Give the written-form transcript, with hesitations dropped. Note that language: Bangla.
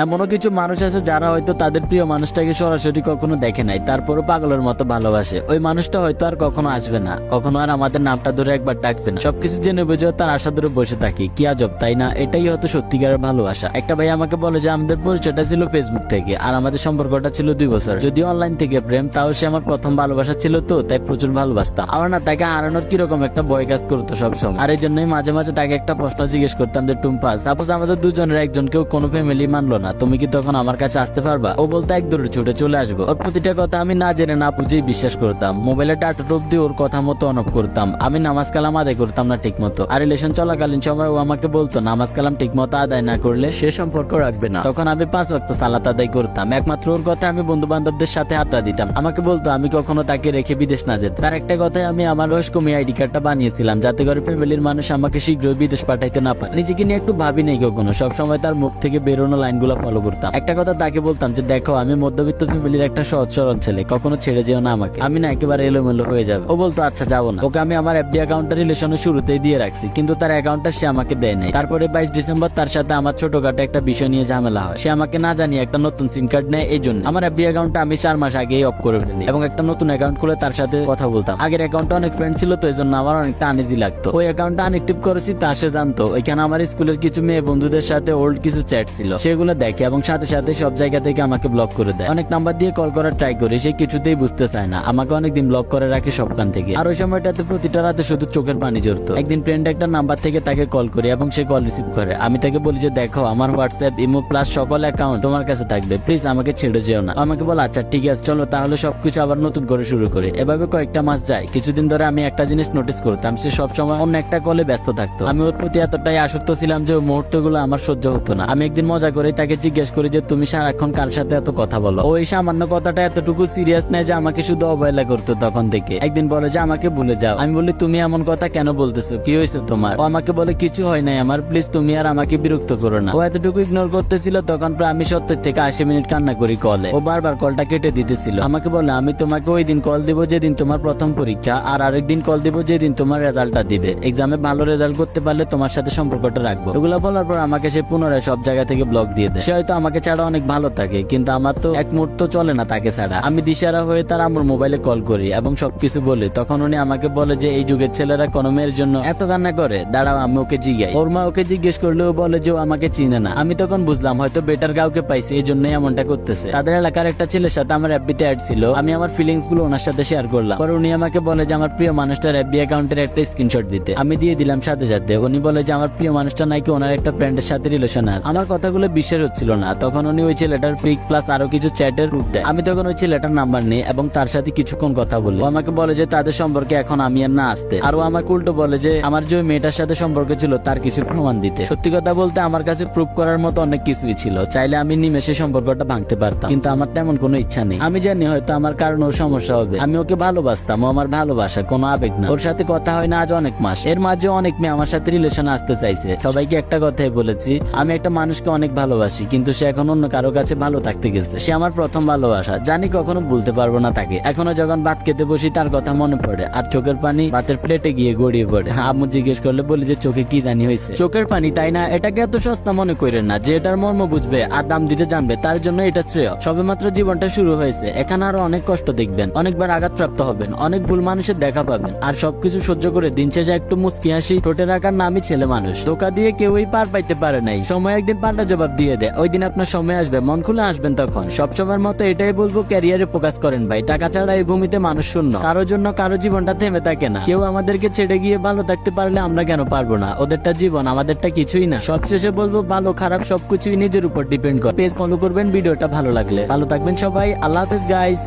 এমনও কিছু মানুষ আছে যারা হয়তো তাদের প্রিয় মানুষটাকে সরাসরি কখনো দেখে নাই, তারপরও পাগলের মতো ভালোবাসে। ওই মানুষটা হয়তো আর কখনো আসবে না, কখনো আর আমাদের নামটা ধরে একবার ডাকবে না, সবকিছু জেনে বুঝেও তার আশা ধরে বসে থাকি। কি আজব তাই না? এটাই হয়তো সত্যিকারের ভালোবাসা। একটা ভাই আমাকে বলে যে আমাদের পরিচয়টা ছিল ফেসবুক থেকে, আর আমাদের সম্পর্কটা ছিল 2 বছর। যদিও অনলাইন থেকে প্রেম, তাও সে আমার প্রথম ভালোবাসা ছিল, তো তাই প্রচুর ভালোবাসতাম। আমার না তাকে হারানোর কিরকম একটা ভয় কাজ করতো সবসময়। আর এই জন্যই মাঝে মাঝে তাকে একটা প্রশ্ন জিজ্ঞেস করতাম যে টুম্পা, সাপোজ আমাদের দুজনের একজনকেও কোনো ফ্যামিলি মানলো না, তুমি কি তখন আমার কাছে আসতে পারবা? ও বলতো এক দূরে ছুটে চলে আসবো। ওর প্রতিটা কথা আমি না জেনে না বুঝেই বিশ্বাস করতাম। মোবাইলে ডাটা টপ দিয়ে ওর কথা মতো অনফ করতাম। আমি নামাজ কালাম আদায় করতাম না ঠিক মতো, আর রিলেশন চলাকালীন সময় ও আমাকে বলতো নামাজ কালাম ঠিক মতো আদায় না করলে সে সম্পর্ক রাখবে না। তখন আমি 5 ওয়াক্ত সালাত আদায় করতাম। একমাত্র ওর কথা আমি বন্ধু বান্ধবদের সাথে আড্ডা দিতাম। আমাকে বলতো আমি কখনো তাকে রেখে বিদেশ না যেত। তার একটা কথায় আমি আমার বয়স কমিয়ে আইডি কার্ডটা বানিয়েছিলাম, যাতে করে ফ্যামিলির মানুষ আমাকে শীঘ্রই বিদেশ পাঠাইতে না পারে। নিজেকে নিয়ে একটু ভাবি নেই কখনো, সবসময় তার মুখ থেকে বেরোনো লাইনগুলো ফলো করতাম। একটা কথা তাকে বলতাম যে দেখো, আমি মধ্যবিত্ত ফ্যামিলির একটা সহজ সরল ছেলে, কখনো ছেড়ে যেও না আমাকে, আমি না একেবারে এলোমেলো হয়ে যাবে। ও বলতো আচ্ছা যাবো না। ওকে আমি আমার এফডি অ্যাকাউন্টের রিলেশনের শুরুতেই দিয়ে রাখছি, কিন্তু তার অ্যাকাউন্টটা সে আমাকে দেয় নাই। তারপরে 22 ডিসেম্বর তার সাথে আমার ছোটখাটো একটা বিষয় নিয়ে ঝামেলা হয়। সে আমাকে না জানিয়ে একটা নতুন সিম কার্ড নেয়। এই জন্য আমার এফডি অ্যাকাউন্টটা আমি 4 মাস আগেই অফ করে ফেলি এবং একটা নতুন অ্যাকাউন্ট খুলে তার সাথে কথা বলতাম। আগের অ্যাকাউন্টে অনেক ফ্রেন্ড ছিল, তো এই জন্য আমার অনেকটা আনইজি লাগতো। ওই অ্যাকাউন্টটা আনএক্টিভ করেছি, তা সে জানতো। ওইখানে আমার স্কুলের কিছু মেয়ে বন্ধুদের সাথে ওল্ড কিছু চ্যাট ছিল, সেগুলো দেখে এবং সাথে সাথে সব জায়গা থেকে আমাকে ব্লক করে দেয়। অনেক নাম্বার দিয়ে কল করার ট্রাই করি, সে কিছুতেই বুঝতে চায় না, আমাকে অনেকদিন ব্লক করে রাখে সবখান থেকে। আর ওই সময়টাতে প্রতিটা রাতে শুধু চোখের পানি ঝরতো। একদিন ফ্রেন্ড একটা নাম্বার থেকে তাকে কল করি এবং সে কল রিসিভ করে। আমি তাকে বলি যে দেখো, আমার হোয়াটসঅ্যাপ, ইমো প্লাস সকল অ্যাকাউন্ট তোমার কাছে থাকবে, প্লিজ আমাকে ছেড়ে যেও না। আমাকে বলে আচ্ছা ঠিক আছে, চলো তাহলে সবকিছু আবার নতুন করে শুরু করি। এভাবে কয়েকটা মাস যায়। কিছুদিন ধরে আমি একটা জিনিস নোটিস করতাম, সে সবসময় অন্য একটা কলে ব্যস্ত থাকতো। আমি ওর প্রতি এতটাই আসক্ত ছিলাম যে ওই মুহূর্তগুলো আমার সহ্য হতো না। আমি একদিন মজা করে তাকে জিজ্ঞেস করি যে তুমি সারাক্ষণ কার সাথে এত কথা বলো? ও এই সামান্য কথাটা এতটুকু সিরিয়াস নেয় যে আমাকে শুধু অবহেলা করতো তখন থেকে। একদিন বলে যে আমাকে ভুলে যাও। আমি বলি তুমি এমন কথা কেন বলতেছো, কি হয়েছে তোমার? ও আমাকে বলে কিছু হয় নাই আমার, প্লিজ তুমি আর আমাকে বিরক্ত করো না। ও এতটুকু ইগনোর করতেছিল, তখন প্রায় আমি 70 থেকে 80 মিনিট কান্না করি কলে। ও বারবার কলটা কেটে দিতেছিল। আমাকে বলে আমি তোমাকে ওই দিন কল দিব যেদিন তোমার প্রথম পরীক্ষা, আর আরেকদিন কল দিব যেদিন তোমার রেজাল্টটা দিবে। এক্সামে ভালো রেজাল্ট করতে পারলে তোমার সাথে সম্পর্কটা রাখবো। এগুলো বলার পর আমাকে সে পুনরায় সব জায়গা থেকে ব্লক দিয়ে দেয়। সে হয়তো আমাকে ছাড়া অনেক ভালো থাকে, কিন্তু আমার তো এক মুহূর্ত চলে না তাকে ছাড়া। আমি দিশারা হয়ে তার আমার মোবাইলে কল করি এবং সবকিছু বলি। তখন উনি আমাকে বলে যে এই যুগের ছেলেরা কোনো মেয়ের জন্য এত কান্না করে, দাঁড়াও আমি ওকে জিজ্ঞাই। ওর মা ওকে জিজ্ঞেস করলেও বলে যে ও আমাকে চিনে না। আমি তখন বুঝলাম হয়তো বেটার কাউকে পাইছে, এই জন্যই এমনটা করতেছে। তাদের এলাকার একটা ছেলের সাথে আমার এফবিতে অ্যাড ছিল, আমি আমার ফিলিংস গুলো ওনার সাথে শেয়ার করলাম। পরে উনি আমাকে বলে যে আমার প্রিয় মানুষটার এফবি অ্যাকাউন্টের একটা স্ক্রিনশট দিতে। আমি দিয়ে দিলাম সাথে সাথে। উনি বলে যে আমার প্রিয় মানুষটা নাকি ওনার একটা ফ্রেন্ডের সাথে রিলেশন আছে। আমার কথাগুলো বিশ্বাস হচ্ছিল না। তখন উনি ওই ছেলেটার পিক প্লাস আরো কিছু চ্যাটের রূপ দেয়। আমি তখন ওই ছেলেটার নাম্বার নিই এবং তার সাথে কিছুক্ষণ কথা বলি। ও আমাকে বলে যে তাদের সম্পর্কে এখন আমি আর না আসতে। আর ও আমাকে উল্টো বলে যে আমার যে ওই মেয়েটার সাথে সম্পর্ক ছিল তার কিছু প্রমাণ দিতে। সত্যি কথা বলতে আমার কাছে প্রুফ করার মতো অনেক কিছুই ছিল, চাইলে আমি নিমেষে সম্পর্কটা ভাঙতে পারতাম, কিন্তু আমার তেমন কোনো ইচ্ছা নেই। আমি জানি হয়তো আমার কারণ ওর সমস্যা হবে। আমি ওকে ভালোবাসতাম, ও আমার ভালোবাসা কোনো আবেগ না। ওর সাথে কথা হয় না আজ অনেক মাস। এর মাঝে অনেক মেয়ে আমার সাথে রিলেশন আসতে চাইছে। সবাইকে একটা কথাই বলেছি, আমি একটা মানুষকে অনেক ভালোবাসি, কিন্তু সে এখন অন্য কারো কাছে ভালো থাকতে গেছে। সে আমার প্রথম ভালোবাসা, জানি কখনো ভুলতে পারবো না তাকে। এখনো যখন ভাত খেতে বসি তার কথা মনে পড়ে, আর চোখের পানি ভাতের প্লেটে গিয়ে গড়িয়ে পড়ে। আম্মু জিজ্ঞেস করলে বলি যে চোখে কি জানি হয়েছে। চোখের পানি, তাই না? এটাকে এত সস্তা মনে করেন না। যে এটার মর্ম বুঝবে আর দাম দিতে জানবে তার জন্য এটা শ্রেয়। সবেমাত্র জীবনটা শুরু হয়েছে, এখানে আরো অনেক কষ্ট দেখবেন, অনেকবার আঘাতপ্রাপ্ত হবেন, অনেক ভুল মানুষের দেখা পাবেন, আর সবকিছু সহ্য করে দিন শেষে একটু মুচকি হাসি ঠোঁটে রাখার নামই ছেলে মানুষ। ধোকা দিয়ে কেউই পার পাইতে পারে নাই, সময় একদিন পাল্টা জবাব দিয়ে দেয়। ওই দিন আপনার সময় আসবে, মন খুলে আসবেন তখন। সবসময়ের মতো এটাই বলবো, ক্যারিয়ারে ফোকাস করেন ভাই। টাকা ছাড়া এই ভূমিতে মানুষ শূন্য। কারোর জন্য কারো জীবনটা থেমে থাকে না। কেউ আমাদেরকে ছেড়ে গিয়ে ভালো থাকতে পারলে আমরা কেন পারবো না? ওদেরটা জীবন, আমাদেরটা কিছুই না। সবশেষে বলবো, ভালো খারাপ সবকিছুই নিজের উপর ডিপেন্ড করে। পেজ ফলো করবেন ভিডিওটা ভালো লাগলে। ভালো থাকবেন সবাই, আল্লাহ হাফেজ গাইস।